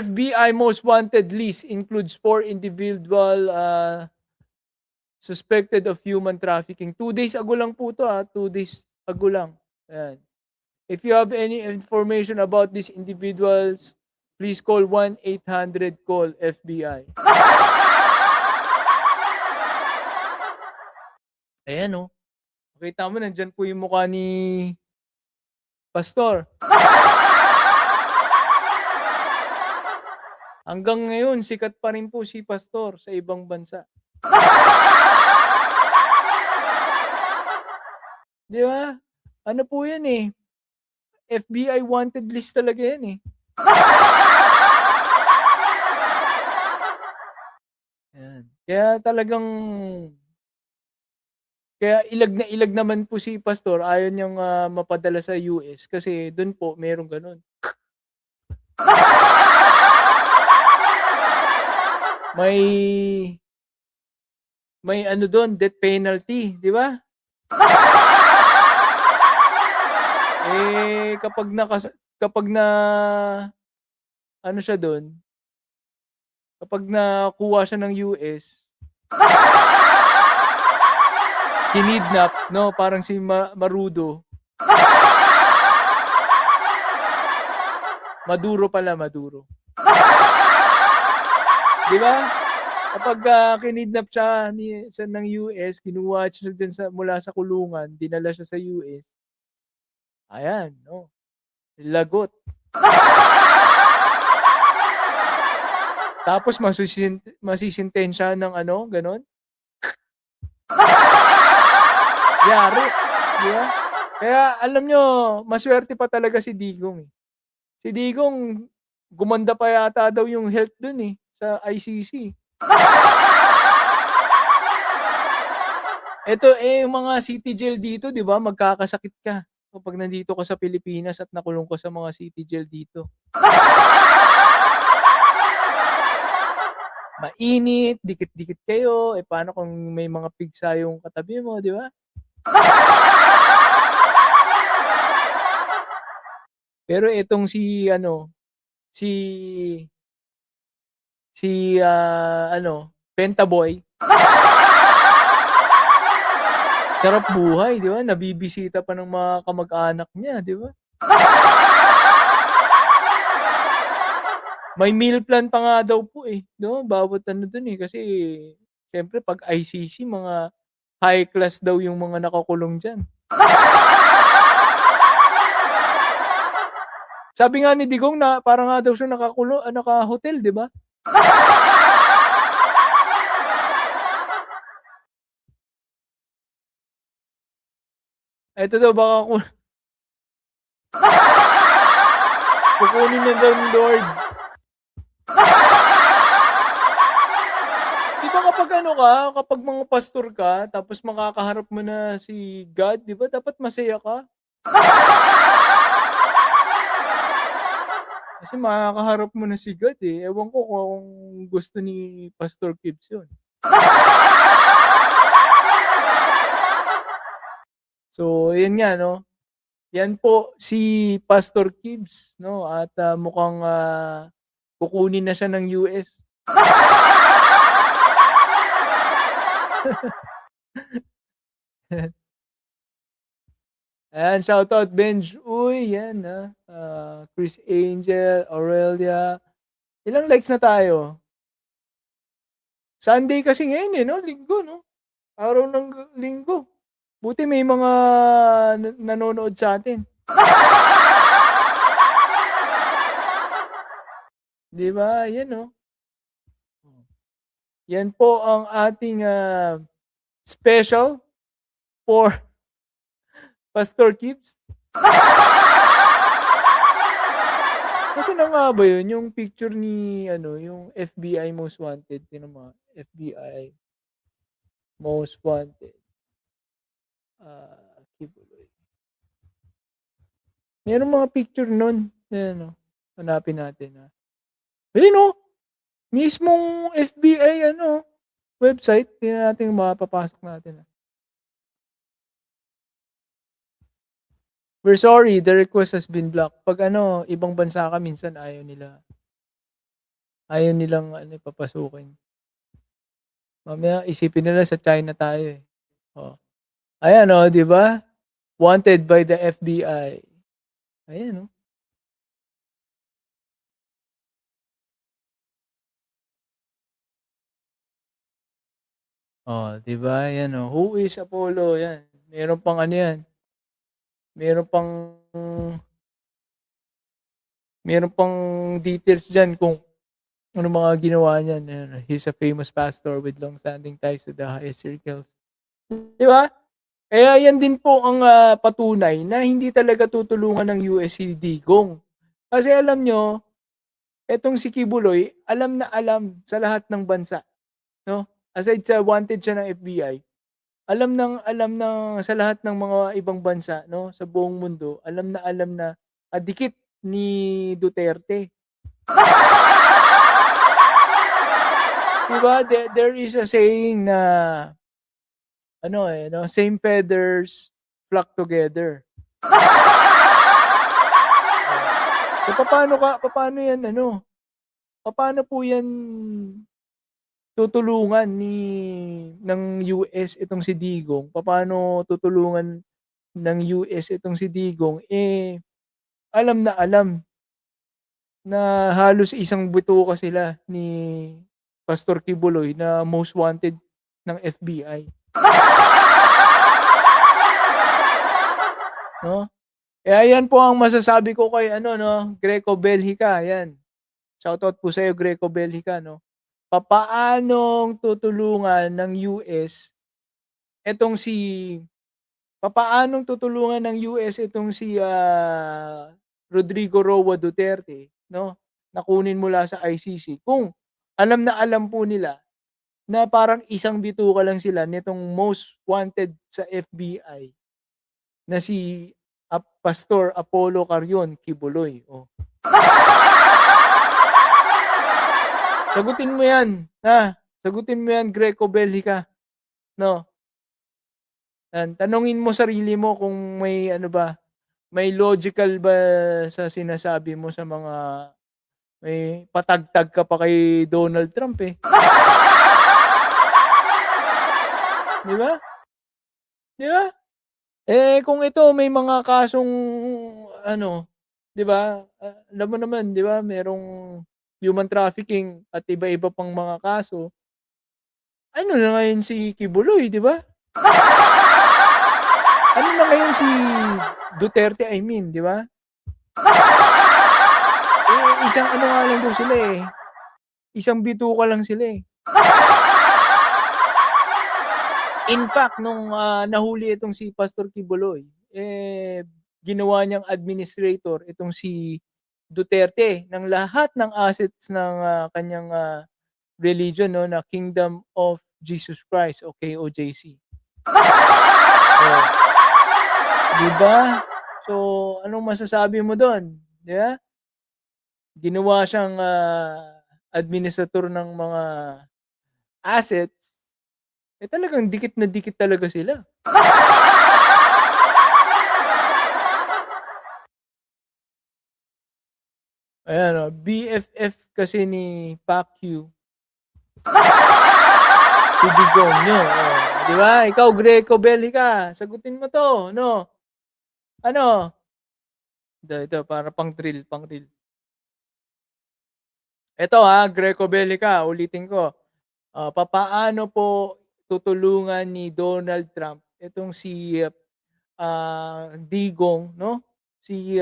FBI most wanted list includes 4 individual suspected of human trafficking. 2 days ago lang po 'to, 2 days ago lang. Ayan. If you have any information about these individuals, please call 1-800-CALL FBI. Ayan, oh. Makita mo nandiyan po yung mukha ni Pastor. Hanggang ngayon sikat pa rin po si Pastor sa ibang bansa. 'Di ba? Ano po 'yan, eh, FBI wanted list talaga 'yan, eh. Ayan. Kaya ilag naman po si Pastor, ayaw niyang, mapadala sa US kasi dun po merong gano'n. May may ano dun, death penalty, 'di ba? Eh, kapag na ano siya dun, kapag nakuha siya ng US, kinidnap 'no, parang si Marudo. Maduro pala, Maduro. 'Di ba? Kapag, kinidnap siya ng US, kinuha siya diyan mula sa kulungan, dinala siya sa US, ayan 'no, lagot. Tapos masisintensya ng ano, gano'n. Yari, 'di ba? Kaya alam niyo, masuwerte pa talaga si Digong, eh. Si Digong, gumanda pa yata daw yung health dun, eh, sa ICC. Eto, eh, yung mga city jail dito, 'di ba, magkakasakit ka kapag nandito ka sa Pilipinas at nakulong ka sa mga city jail dito. Mainit, dikit-dikit kayo, eh, paano kung may mga pigsa yung katabi mo, 'di ba? Pero itong si Pentaboy, sarap buhay, 'di ba? Nabibisita pa ng mga kamag-anak niya, 'di ba? May meal plan pa nga daw po, eh, 'no, bawat ano dun, eh, kasi siyempre 'pag ICC mga high class daw yung mga nakakulong diyan. Sabi nga ni Digong na para nga daw siya naka-hotel, 'di ba? Eto daw baka kukunin na daw ni Lord. 'Di ba kapag mga pastor ka tapos makakaharap mo na si God, 'di ba dapat masaya ka? Kasi makakaharap mo na si God, eh. Ewan ko kung gusto ni Pastor Kibbs yun. So, yun nga 'no, yan po si Pastor Kibbs 'no at, mukhang, kukunin na siya ng US. Ayan, shoutout Benj. Uy, yan, Chris Angel, Aurelia. Ilang likes na tayo? Sunday kasi ngayon, eh, 'no, Linggo 'no, araw ng Linggo. Buti may mga nanonood sa'tin. 'Di ba, yan, oh. Yan po ang ating, special for Pastor Kibbs. Nasaan na nga ba yun, yung picture ni yung FBI most wanted, tingnan mo nga, FBI most wanted, Kibuloy. Merong mga picture nun, ayan, hanapin natin, ayun, mismong FBI website, tingnan natin kung mapapasok natin, We're sorry, the request has been blocked. 'Pag ibang bansa ka minsan ayaw nila. Ayaw nilang ano, papasukin. Mamaya isipin nila sa China tayo, eh. Oh, ayan, oh, 'di ba? Wanted by the FBI. Ayan, oh. Oh, 'di ba? Yan, oh. Who is Apollo? Yan. Meron pang ano yan, meron pang meron pang details diyan kung ano mga ginawa niyan. Ayan, he's a famous pastor with long-standing ties to the highest circles. 'Di ba? Kaya yan din po ang, patunay na hindi talaga tutulungan ng US si Digong. Kasi alam niyo, etong si Kibuloy alam sa lahat ng bansa, 'no? Aside sa wanted siya ng FBI, alam ng sa lahat ng mga ibang bansa, 'no, sa buong mundo, alam na, dikit ni Duterte. 'Di ba, there is a saying na ano, eh, 'no, "Same feathers flock together." Oh. So, papaano yan ano, papaano po yan tutulungan ng US itong si Digong? Papaano tutulungan ng US itong si Digong, eh, alam na halos isang bituka sila ni Pastor Kibuloy na most wanted ng FBI, 'no? Kaya yan po ang masasabi ko kay ano 'no, Greco Belhica, yan. Shoutout po sa'yo Greco Belhica 'no. Papaanong tutulungan ng US etong si papaanong tutulungan ng US itong si, Rodrigo Roa Duterte 'no, na kunin mula sa ICC kung alam na alam po nila na parang isang bituka lang sila nitong most wanted sa FBI na si Pastor Apollo Carion Kibuloy, oh. Sagutin mo 'yan, sagutin mo 'yan Greco Belhica 'no. Yan, tanungin mo sarili mo kung may ano ba, may logical ba sa sinasabi mo sa mga may patagtag ka pa kay Donald Trump, eh. 'Di ba? 'Di ba? Eh, kung ito may mga kasong ano, 'di ba, alam mo naman 'di ba merong human trafficking at iba-iba pang mga kaso. Ano na ngayon si Kibuloy, 'di ba? Ano na ngayon si Duterte, I mean, 'di ba? Eh, isang ano nga lang daw sila, eh, isang bituka lang sila, eh. In fact nung, nahuli itong si Pastor Kibuloy, eh, ginawa niyang administrator itong si Duterte ng lahat ng assets ng, kanyang, religion 'no, na Kingdom of Jesus Christ o KOJC. Oh, 'di ba? So, anong masasabi mo dun, 'di ba? Ginawa siyang, administrator ng mga assets, eh, talagang dikit na dikit talaga sila. Ayan, oh, BFF kasi ni Pacquiao si Digong niyo, oh, 'di ba? Ikaw Greco Bellica, sagutin mo 'to, 'no? Ano? Ito para pang thrill. Eto, Greco Bellica, ulitin ko. Papaano po tutulungan ni Donald Trump itong si, Digong 'no, si,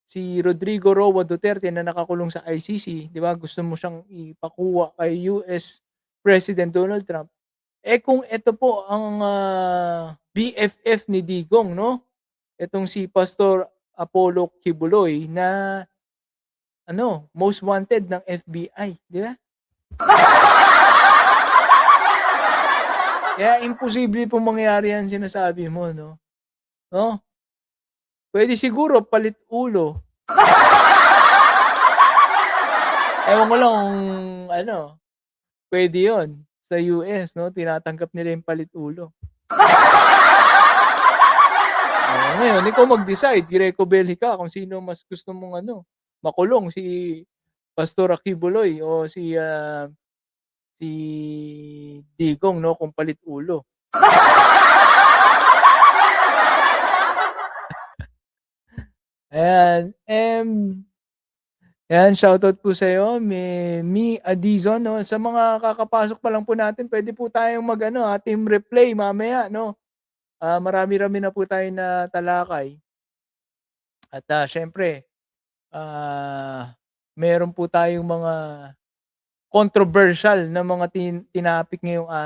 si Rodrigo Roa Duterte na nakakulong sa ICC, 'di ba, gusto mo siyang ipakuha kay US President Donald Trump. Eh, kung eto po ang, BFF ni Digong 'no, itong si Pastor Apollo Kibuloy na ano, most wanted ng FBI, 'di ba? Kaya imposible pong mangyari yan sinasabi mo 'no, 'no? Puwede siguro palit ulo. Ewan ko lang kung ano, puwede yun sa US 'no, tinatanggap nila yung palit ulo. Oh, ngayon ikaw mag-decide, Greco Bellica, kung sino mas gusto mong ano, makulong, si Pastor Akibuloy o si Digong 'no, kung palit ulo. Ayan, ayan shoutout po sa'yo, Mi Adizon 'no. Sa mga kakapasok pa lang po natin puwede po tayong mag-ano, team replay mamaya 'no. Marami-rami na po tayong natalakay at, siyempre, meron po tayong mga controversial na mga tinapik ngayong araw.